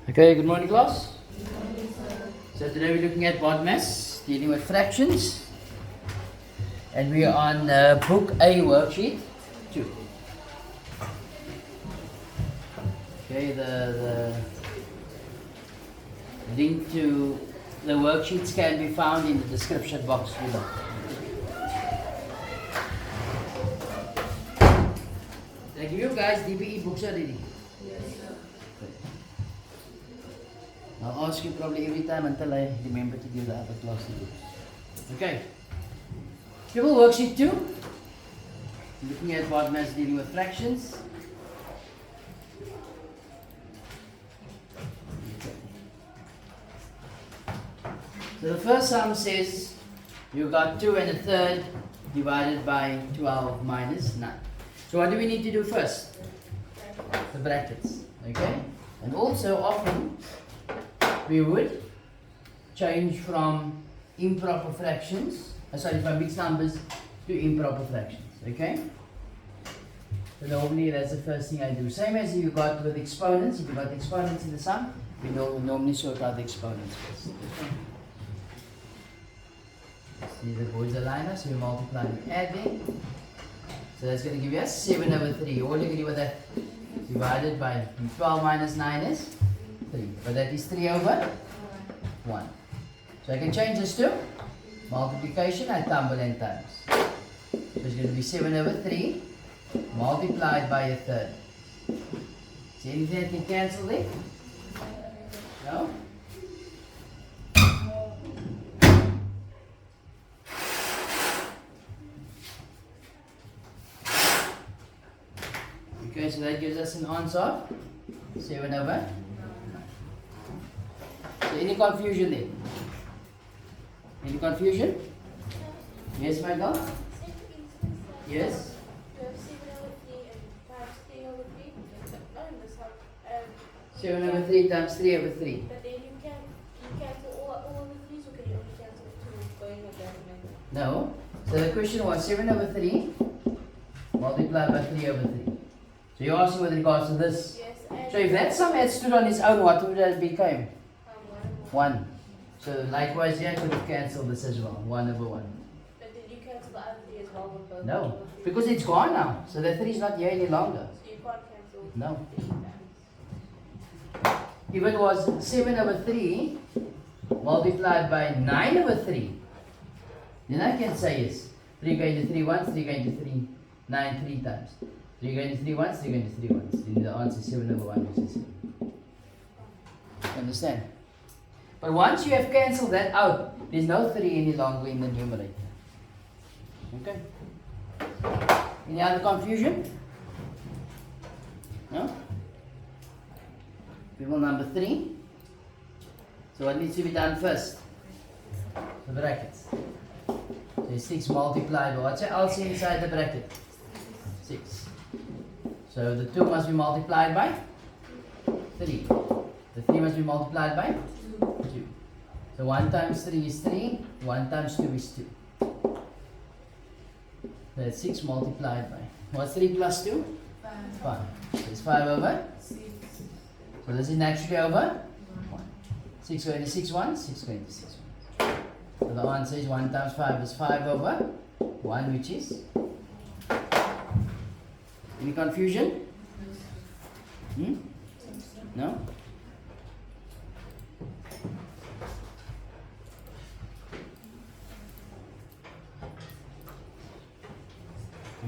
Okay, good morning class. So today we're looking at BODMAS, dealing with fractions. And we are on book A worksheet 2. Okay, the link to the worksheets can be found in the description box below. Did I give you guys DBE books already? I'll ask you probably every time until I remember to give the other class the books. Okay. Table worksheet 2. Looking at BODMAS dealing with fractions. So the first sum says you got 2 1/3 divided by 12 minus 9. So what do we need to do first? The brackets. Okay? And also often we would change from improper fractions, from mixed numbers to improper fractions, okay? So normally that's the first thing I do. Same as you got with exponents. If you got exponents in the sum, we normally sort out the exponents first. Okay? See the boards are lined up, so you multiply and add them. So that's going to give us 7/3. All you can do with that, divided by 12 minus 9 is 3, but that is 3/1. So I can change this to multiplication. I tumble and times. So it's going to be 7/3 multiplied by 1/3. See anything that can cancel there? No? Okay, so that gives us an answer of 7/9. So any confusion there? Any confusion? Yes, my girl? Yes? 7/3 times 3/3. But then you cancel all the 3s, or can you only cancel 2 going with that method? No. So the question was 7/3 multiplied by 3/3. So you're asking with regards to this. Yes, and So if that sum had stood on its own, what would it become? 1. So likewise here I could have cancelled this as well. 1/1. But did you cancel the other 3 as well with both? No. Because it's gone now. So the 3 is not here any longer. So you can't cancel No. 3 times. If it was 7/3 multiplied by 9/3, then I can say yes. 3 going to 3 once, 3 going to 3, 9 3 times. 3 going to 3 once, 3 going to 3 once. Then the answer is 7/1, which is 7. Understand? But once you have cancelled that out, there's no 3 any longer in the numerator. Okay? Any other confusion? No? Table number 3. So what needs to be done first? The brackets. So 6 multiplied by what's else inside the bracket? 6. So the 2 must be multiplied by 3. The 3 must be multiplied by 2. So 1 times 3 is 3. 1 times 2 is 2. That's 6 multiplied by. What's 3 plus 2? 5. So it's 5/6. So this is naturally over 1. 6 going to 6 1, 6 going to 6 1. So the answer is 1 times 5 is 5/1, which is. Any confusion? No?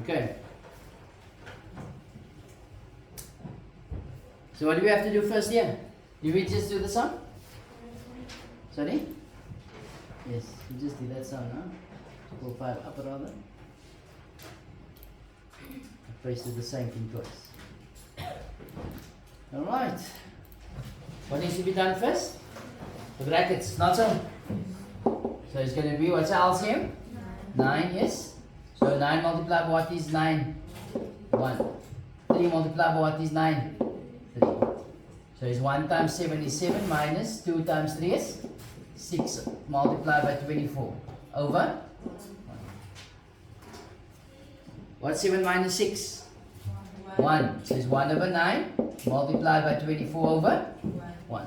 Okay. So what do we have to do first here? Do we just do the sum? Sorry? Yes, we just did that sum now. Pull 5 up rather. I pasted the same thing twice. Alright. What needs to be done first? The brackets, not so. So it's going to be, what's the LCM? 9, yes. So 9 multiplied by what is 9? 1. 3 multiplied by what is 9? 3. So it's 1 times 7 is 7 minus 2 times 3 is 6 multiplied by 24 over. What's 7 minus 6? 1. So it's 1 over 9 multiplied by 24 over 1.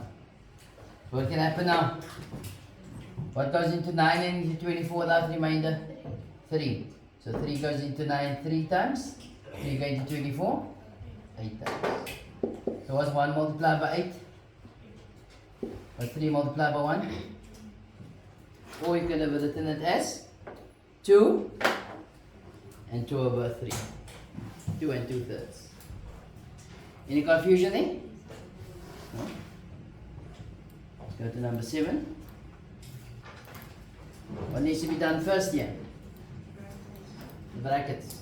What can happen now? What goes into 9 and into 24 without remainder? 3. So 3 goes into 9 3 times. 3 goes into 24 8 times. So what's 1 multiplied by 8? What's 3 multiplied by 1? Or you can have written it as 2 and 2 over 3. 2 and 2/3. Any confusion there? No? Let's go to number 7. What needs to be done first here? The brackets.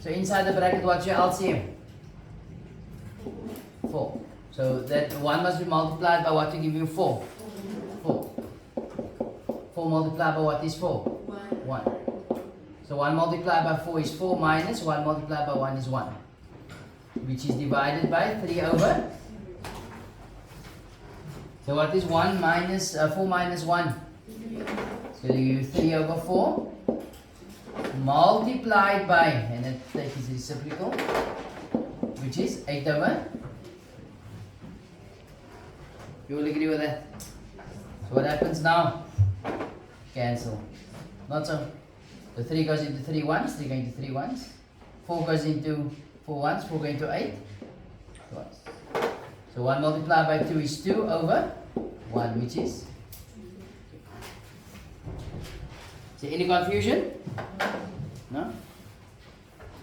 So inside the bracket, what's your LCM? 4. So that 1 must be multiplied by what to give you 4? 4. 4 multiplied by what is 4? 1. So 1 multiplied by 4 is 4 minus 1 multiplied by 1 is 1. Which is divided by 3 over. So what is 1 minus 4 minus 1? So you give 3 over 4 multiplied by, and that is reciprocal, which is 8 over. You will agree with that? So what happens now? Cancel. Not so. So 3 goes into 3 ones, 3 going to 3 ones. 4 goes into 4 ones, 4 going to 8 twice. So 1 multiplied by 2 is 2 over 1, which is. So any confusion? No?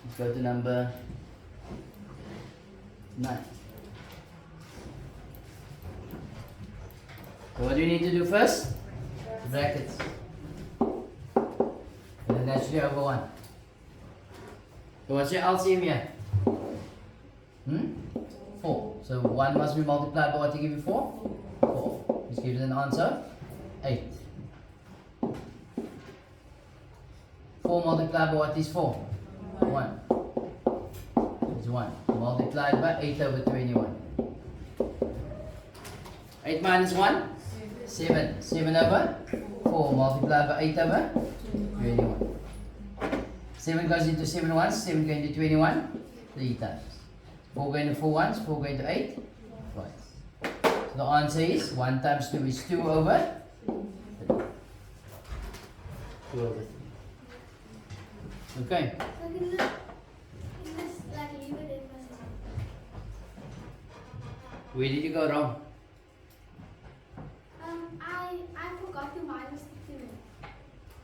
Let's go to number 9. So what do you need to do first? The brackets. And then naturally over 1. So what's your LCM here? 4. So 1 must be multiplied by what to give you 4? 4. Which gives an answer 8. 4 multiplied by what is 4? 1. It's 1. Multiplied by 8 over 21. 8 minus 1? 7. 7 over 4 multiplied by 8 over 21. 7 goes into 7 once, 7 going to 21 3 times. 4 going to 4 once, 4 going to 8 twice. So the answer is 1 times 2 is 2 over 3. 2 over 3. Okay. Where did you go wrong? I forgot to minus the 2.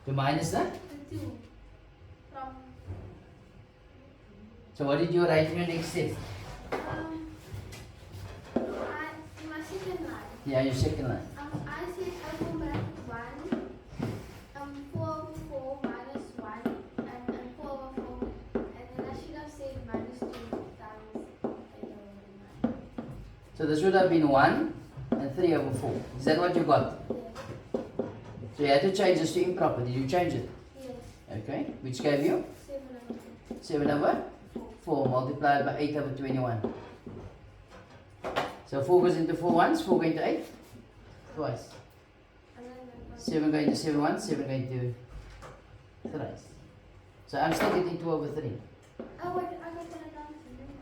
To minus that? The 2 from. So what did you write in your next step? In my second line. Yeah, your second line. I said I go back 1. 4 over 4 minus 1 and 4 over 4 and then I should have said minus 2 times 8 over 9. So this would have been 1 and 3 over 4. Is that what you got? Yes. So you had to change this to improper. Did you change it? Yes. Okay. Which gave you? 7 over 2. 7 over 4 multiplied by 8 over 21. So 4 goes into 4 once, 4 going to 8 twice. And then 7 going to 7 once, 7 going to thrice. So I'm still getting 2 over 3. oh wait, I got that down.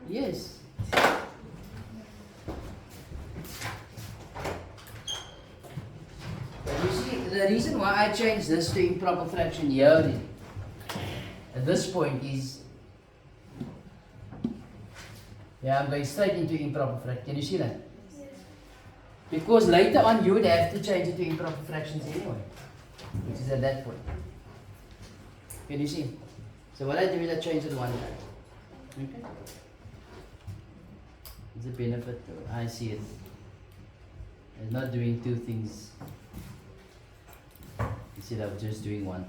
Yes. But you see, the reason why I changed this to improper fraction here at this point is, yeah, I'm going straight into improper fraction. Can you see that? Yes. Because later on you would have to change it to improper fractions anyway, which is at that point. Can you see? So what I do is I change it one time. Okay? It's a benefit though. I see it. It's not doing two things instead of just doing one.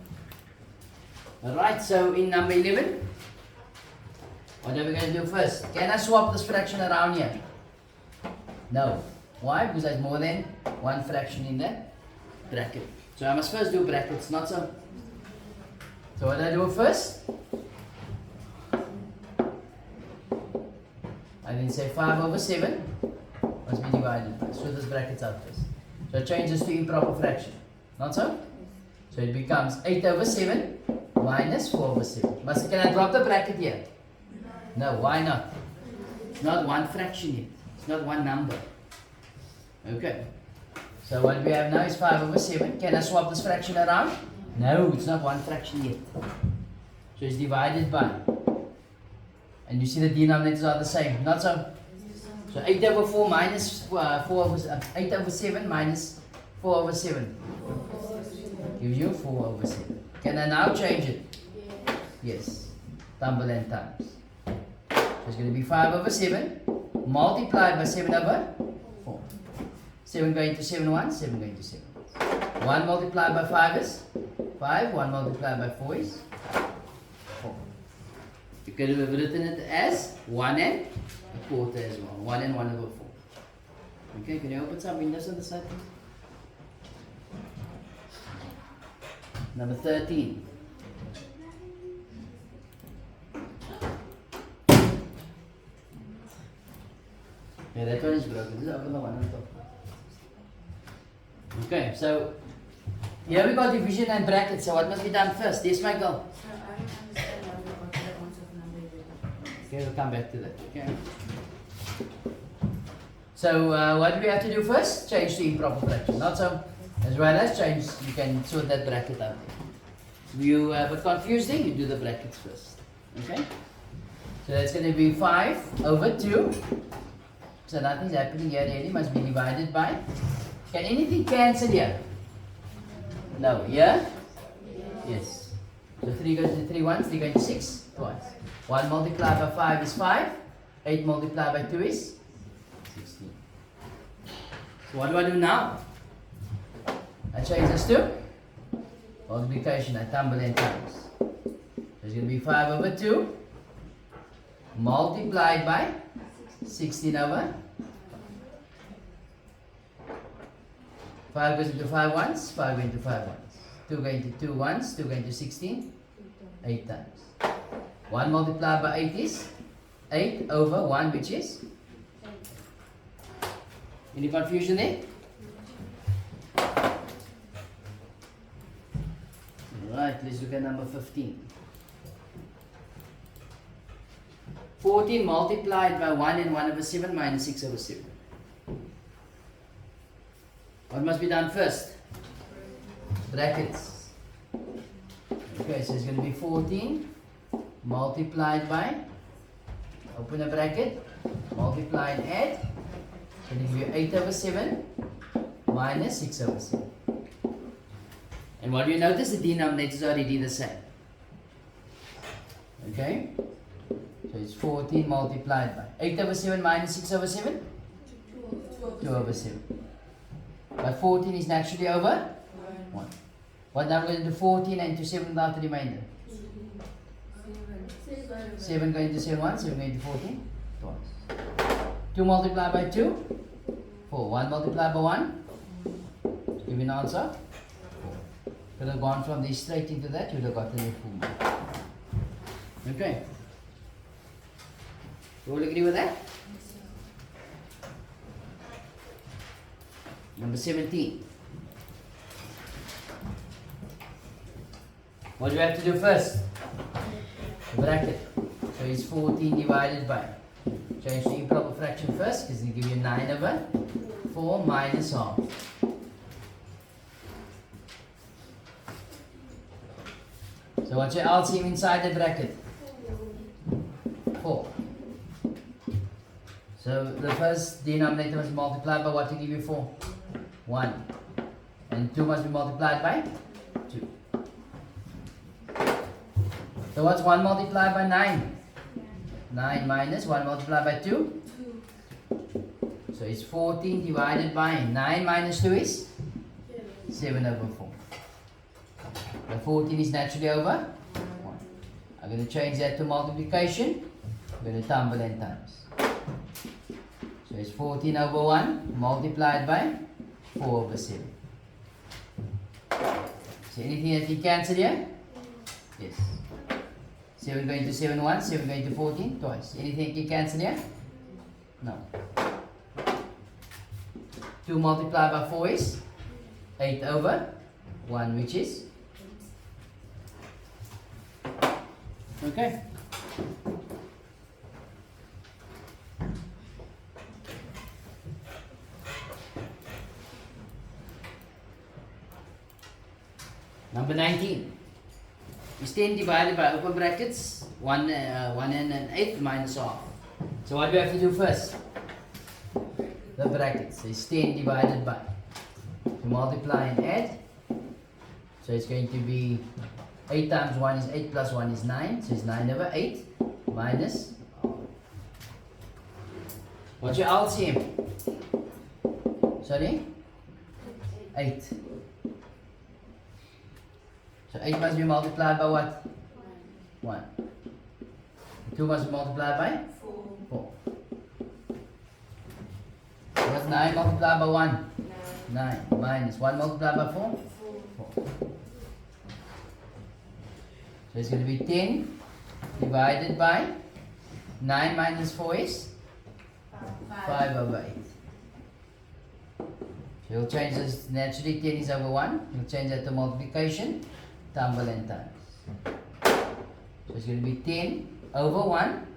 Alright, so in number 11, what are we going to do first? Can I swap this fraction around here? No. Why? Because there's more than one fraction in that bracket. So I must first do brackets, not so. So what do I do first? I then say 5 over 7 must be divided by. So this brackets out first. So I change this to improper fraction. Not so? So it becomes 8 over 7 minus 4 over 7. Can I drop the bracket here? No, why not? It's not one fraction yet. It's not one number. Okay. So what we have now is 5 over 7. Can I swap this fraction around? No, it's not one fraction yet. So it's divided by. And you see the denominators are the same. Not so. So 8 over 4 minus 8 over 7 minus 4 over 7. Gives you 4 over 7. Can I now change it? Yes. Tumble and times. So it's going to be 5 over 7 multiplied by 7 over 4. 7 going to 7 1, 7 going to 7. 1 multiplied by 5 is 5, 1 multiplied by 4 is 4. You could have written it as 1 and a quarter as well. 1 and 1 over 4. Okay, can you open some windows on the side, please? Number 13. Yeah, that one is broken. This is open the one on top. Okay, so here we got division and brackets. So what must be done first? Yes, Michael. So I don't understand why we got that ones of number there. Okay, we'll come back to that. Okay. So what do we have to do first? Change to improper fraction. Not so. As well as change, you can sort that bracket out there. You have a confused thing, you do the brackets first. Okay? So that's going to be 5 over 2. So nothing's happening here really, must be divided by. Can anything cancel here? No. Here? Yes. So 3 goes to 3 once, 3 goes to 6 twice. 1 multiplied by 5 is 5. 8 multiplied by 2 is 16. So what do I do now? I change this to multiplication. I tumble and times. There's going to be 5 over 2 multiplied by 16 over 5 goes into 5 once, 5 into 5 once. 2 going to 2 once, 2 going to 16, 8 times. 1 multiplied by 8 is 8 over 1, which is? Any confusion there? Alright, let's look at number 15. 14 multiplied by 1 and 1 over 7 minus 6 over 7. What must be done first? Brackets. Okay, so it's going to be 14 multiplied by, open a bracket, multiply and add. So it'll give you 8 over 7 minus 6 over 7. And what do you notice? The denominators are already the same. Okay? So it's 14 multiplied by 8 over 7 minus 6 over 7? 2 over 7. But 14 is naturally over 1. What number goes into 14 and into 7 without the remainder? 7 going to 7 once, 7 going to 14 twice. 2 multiplied by 2? 4. 1 multiplied by 1? Give me an answer. 4. Could have gone from this straight into that, you would have gotten a full mark. Okay. You all agree with that? Number 17. What do we have to do first? The bracket. So it's 14 divided by. Change to improper fraction first because it'll give you 9 over 4 minus half. So what's your LCM inside the bracket? 4. So the first denominator must be multiplied by what to give you 4? 1. And 2 must be multiplied by 2. So what's 1 multiplied by 9? 9 minus 1 multiplied by 2? 2. So it's 14 divided by 9 minus 2 is? 7 over 4. The 14 is naturally over 1. I'm going to change that to multiplication. I'm going to tumble and times. So it's 14 over 1 multiplied by 4 over 7. So anything that you cancel here? Yes. 7 going to 7 once, 7 going to 14 twice. Anything you cancel here? No. 2 multiplied by 4 is 8 over 1, which is? Okay. Number 19 is 10 divided by open brackets 1 and an eighth minus half. So what do we have to do first? The brackets. So it's 10 divided by. To multiply and add. So it's going to be 8 times 1 is 8 plus 1 is 9. So it's 9 over 8 minus. What's your LCM? Sorry? 8. So 8 must be multiplied by what? 1. 2 must be multiplied by? 4. What's 9 multiplied by 1? 9 minus 1 multiplied by 4? 4. So it's going to be 10 divided by 9 minus 4 is? 5 over 8. So you'll change this, naturally 10 is over 1. You'll change that to multiplication, tumble and times. So it's going to be 10 over 1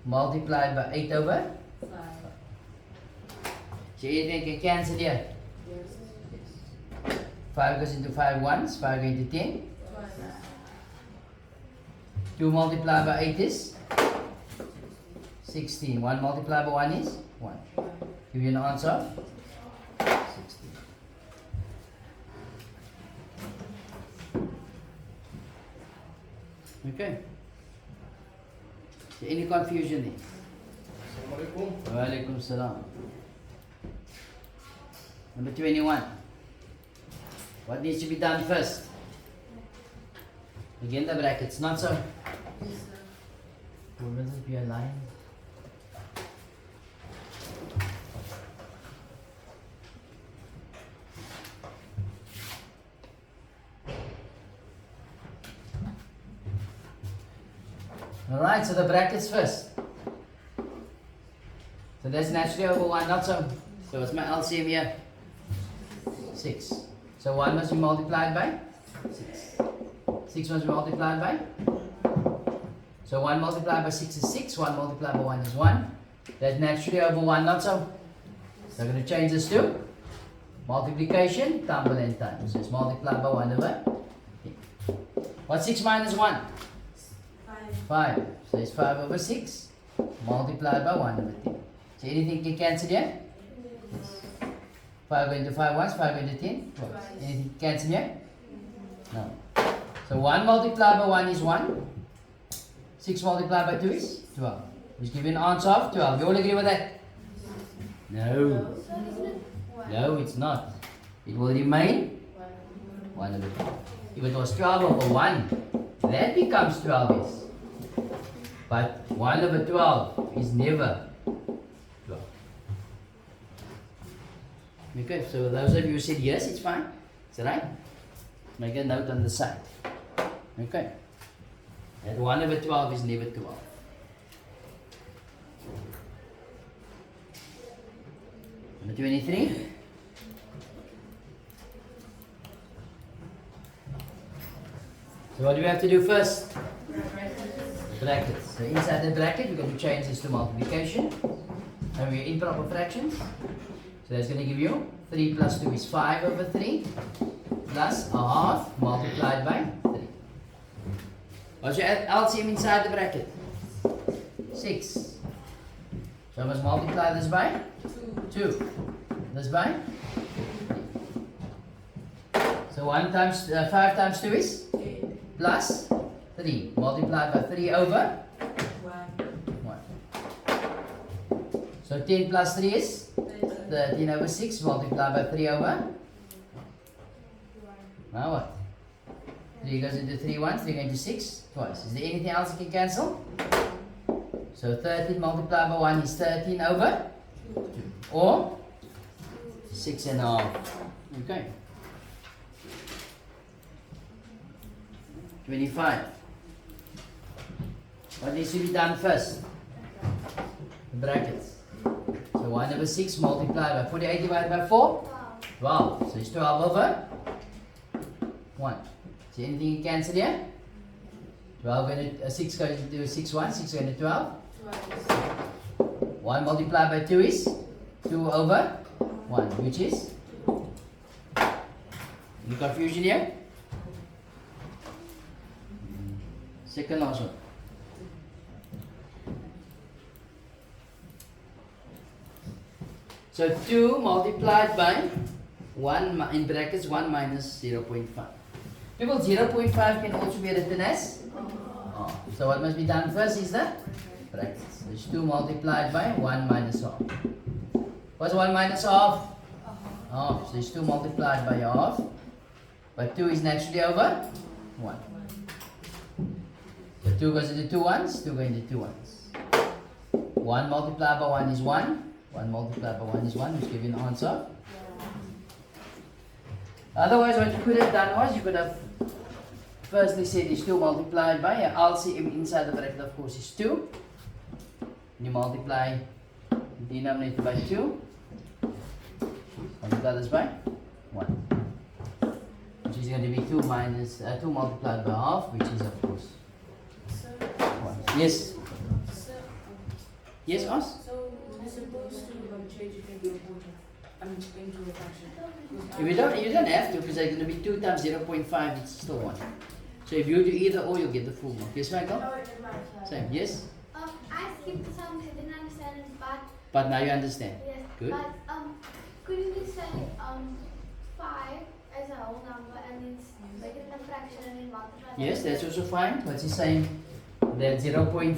multiplied by 8 over 5. So anything can cancel here? Yes. 5 goes into 5 once, 5 going to 10. 2 multiplied by 8 is 16. 1 multiplied by 1 is 1. Give you an answer of 16. Okay. So any confusion there? Assalamualaikum. Waalaikum salam. Number 21. What needs to be done first? Again the brackets, not so. Will this be a line? Alright, so the brackets first. So that's naturally over 1, not so. So what's my LCM here? 6. So 1 must be multiplied by 6. 6 must be multiplied by. So 1 multiplied by 6 is 6. 1 multiplied by 1 is 1. That's naturally over 1, not so. So I'm going to change this to multiplication, tumble and times. So it's multiplied by 1 over 8. What's 6 minus 1? 5. So it's 5 over 6 multiplied by 1 over 10. So anything can cancel here? Yes. 5 going to 5 once, 5 going to 10 twice. Anything cancel here? No. So 1 multiplied by 1 is 1. 6 multiplied by 2 is 12. Which gives you an answer of 12. You all agree with that? No. No, it's not. It will remain 1 over 12. If it was 12 over 1, that becomes 12 yes. But 1 over 12 is never 12. Okay, so those of you who said yes, it's fine. Is that right? Make a note on the side. Okay. That 1 over 12 is never 12. Number 23. So what do we have to do first? Brackets. So inside the bracket, we're going to change this to multiplication. And we're improper fractions. So that's going to give you 3 plus 2 is 5 over 3 plus a half multiplied by 3. What's your LCM inside the bracket? 6. So I must multiply this by 2. This by 3. So 5 times 2 is 8 plus 3 multiplied by 3 over 1. So 10 plus 3 is 13 over 6 multiplied by 3 over. Now what? 3 goes into 3 once, 3 goes into 6 twice. Is there anything else you can cancel? So 13 multiplied by 1 is 13 over 2. Or 6 and a half. Okay. 25. What needs to be done first? The brackets. So 1 over 6 multiplied by 48 divided by 4? 12. So it's 12 over 1. So anything you cancel here? 12 going to 6 goes into 6 1, 6 going to 12. 1 multiplied by 2 is 2 over 1, which is? Any confusion here? Second last one. So 2 multiplied by 1 in brackets 1 minus 0.5. People, 0.5 can also be written as half. So what must be done first is the brackets. So it's 2 multiplied by 1 minus half. What's 1 minus half? Half. So it's 2 multiplied by half. But 2 is naturally over 1. So 2 goes into 2 ones, 2 goes into 2 ones. 1 multiplied by 1 is 1. 1 multiplied by 1 is 1, which gives you an answer. Otherwise, what you could have done was, you could have firstly said is 2 multiplied by, LCM inside the bracket of course is 2. You multiply the denominator by 2. Multiply this by 1. Which is going to be 2 minus, 2 multiplied by half, which is of course 1. Yes? Yes, us? So we're supposed to change it into a quarter. I mean, into a fraction. If you don't have to, because it's going to be 2 times 0.5, it's still 1. So if you do either or, you'll get the full mark. Yes, Michael? Same. Yes? I skipped some, I didn't understand it, But now you understand. yes. Good. But could you just say 5 as a whole number and then make it a fraction and then multiply? Yes, that's also fine. What's he saying? That 0.5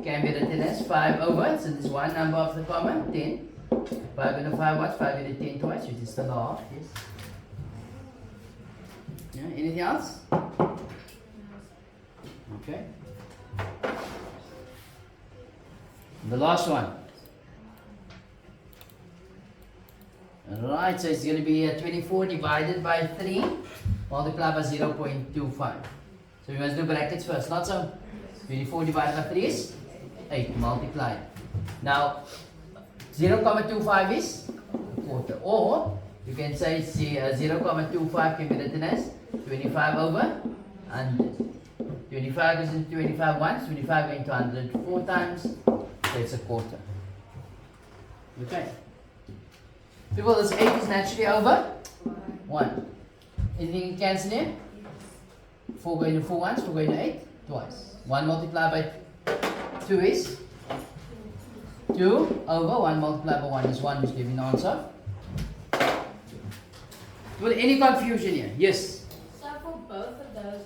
can be written as 5 over, so there's one number of the common, 10. 5 into 5 what? 5 into 10 twice, which is still half, yes. Yeah, anything else? Okay. The last one. Alright, so it's going to be 24 divided by 3 multiplied by 0.25. So we must do brackets first, not so. 24 divided by 3 is 8 multiplied. Now, 0.25 is a quarter. Or, you can say 0.25 can be written as 25 over 100. 25 goes into 25 once, 25 going to 100 4 times, so it's a quarter. Okay. People, this 8 is naturally over 1. Anything you cancel here? 4 going to 4 once, 4 going to 8 twice. 1 multiplied by 2 is 2 over 1 multiplied by 1 is 1, which gives you an answer. Well, any confusion here? Yes? So for both of those,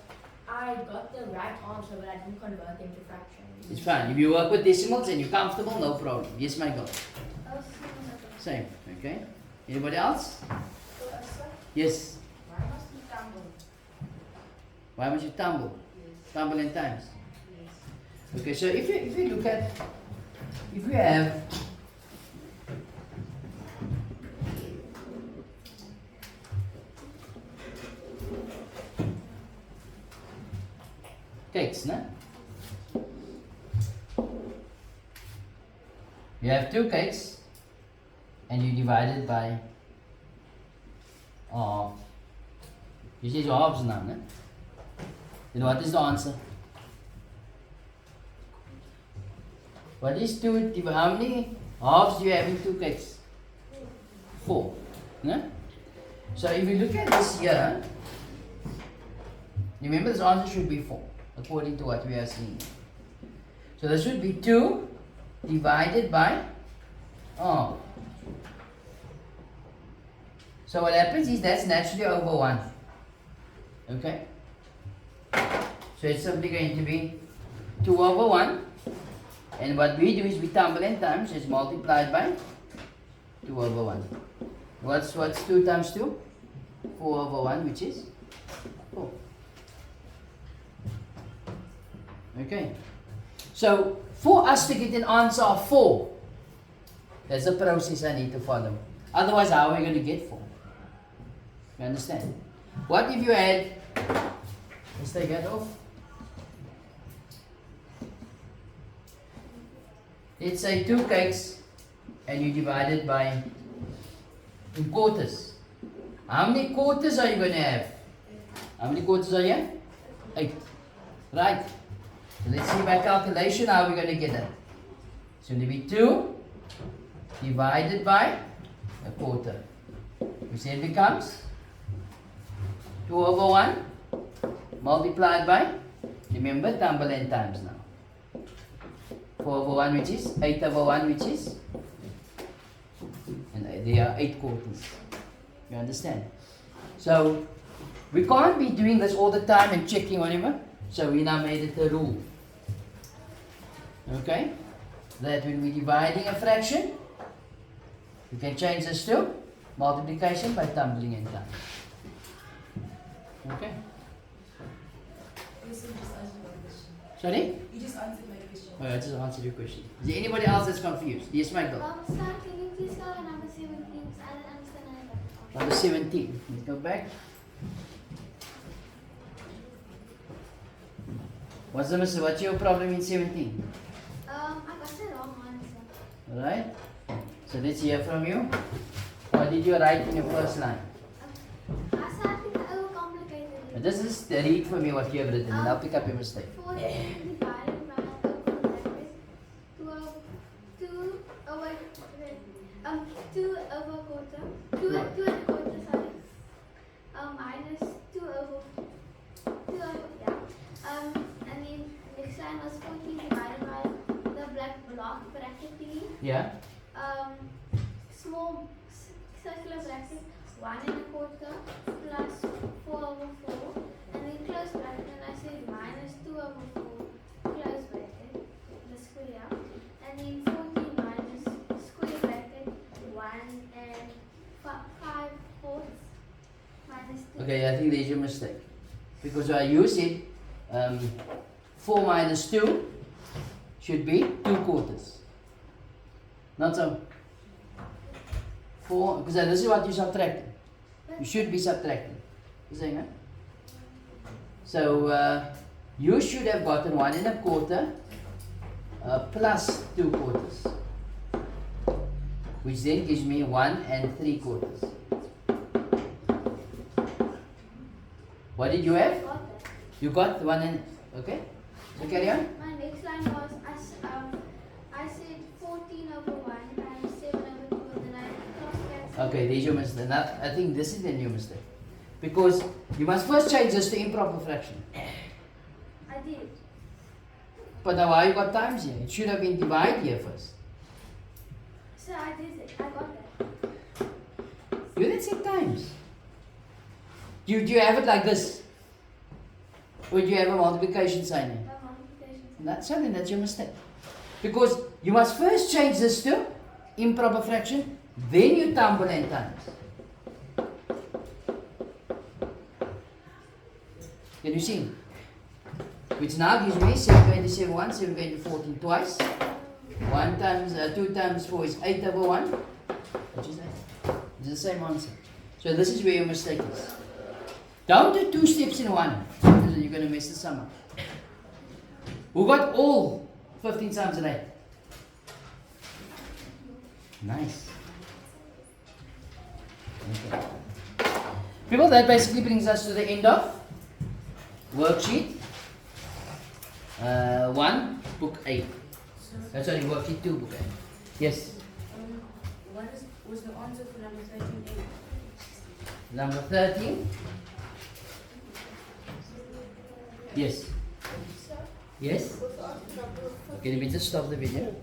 I got the right answer, but I didn't convert them to fractions. It's fine. If you work with decimals and you're comfortable, no problem. Yes, Michael? Same. Okay. Anybody else? Yes. Why must we tumble? Why must you tumble? Yes. Tumble in times. Yes. Okay, so if you look at, if you have cakes, no? You have 2 cakes and you divide it by half. You see your halves now, no? Then what is the answer? What is 2? How many halves do you have in 2 cakes? 4. No? So if you look at this here, remember this answer should be 4, according to what we are seeing. So this should be 2 divided by half. So what happens is that's naturally over 1. Okay? So it's simply going to be 2 over 1. And what we do is we tumble in times, so it's multiplied by 2 over 1. What's 2 times 2? 4 over 1, which is 4. Okay. So for us to get an answer of 4, there's a process I need to follow. Otherwise, how are we going to get 4? You understand? What if you had, let's take that off. Let's say 2 cakes and you divide it by in quarters. How many quarters are you going to have? How many quarters are here? 8. Right. So let's see by calculation how we're going to get that. It's going to be 2 divided by a quarter, which then becomes 2 over 1 multiplied by Remember, tumble n times now. 4 over 1 which is 8 over 1 which is, and there are 8 quarters. You understand? So we can't be doing this all the time and checking on him. So we now made it a rule. Okay? That when we're dividing a fraction, you can change this to multiplication by tumbling n times. Okay? You just answered my question. Sorry? You just answered my question. Oh, I just answered your question. Is there anybody else that's confused? Yes, Michael. Sir, can you please go to number 17? Because I don't understand anything. Number 17. Let's go back. What's your problem in 17? I got the wrong answer. Alright? So let's hear from you. What did you write in your first line? I said I think I overcomplicated it. This is the read for me what you have written and I'll pick up your mistake. 14 divided by 2 over quarter. 2 and a quarter, sorry. Minus 2 over, yeah. And then next line was 14 divided by the black block bracket thingy. Yeah? Small circular bracket, 1 and a quarter plus 4 over 4, and then close bracket, and I said minus 2 over 4, close bracket, the square, and then 14 minus square bracket, 1 and 5 fourths, minus 2. Okay, I think there's your mistake. Because you said 4 minus 2 should be 2 quarters. Not so. 4, because this is what you're subtracting. You should be subtracting. You saying that? So you should have gotten 1 and a quarter plus 2 quarters, which then gives me 1 and 3 quarters. What did you have? Got that. You got 1 and, okay? So carry on. My next line was I said 14 over 1 times 7 over 2, and then I cross cancel. Okay, there's your mistake. Now, I think this is the new mistake. Because you must first change this to improper fraction. I did. But now why you got times here? It should have been divide here first. So I did it. I got that. You didn't say times. Do you have it like this? Or do you have a multiplication sign here? The multiplication. That's something, that's your mistake. Because you must first change this to improper fraction, then you tumble n times. Can you see? Which now gives me 727 1, 714 twice. 1 times 2 times 4 is 8 over 1. Which is 8. It's the same answer. So this is where your mistake is. Don't do 2 steps in one, because you're going to mess the sum up. Who got all 15 sums in 8? Nice. Okay. People, that basically brings us to the end of worksheet 1, book 8. That's sorry, worksheet 2, book 8. Yes. What was the answer for number 13? Number 13. Yes. Yes. Okay, let me just stop the video.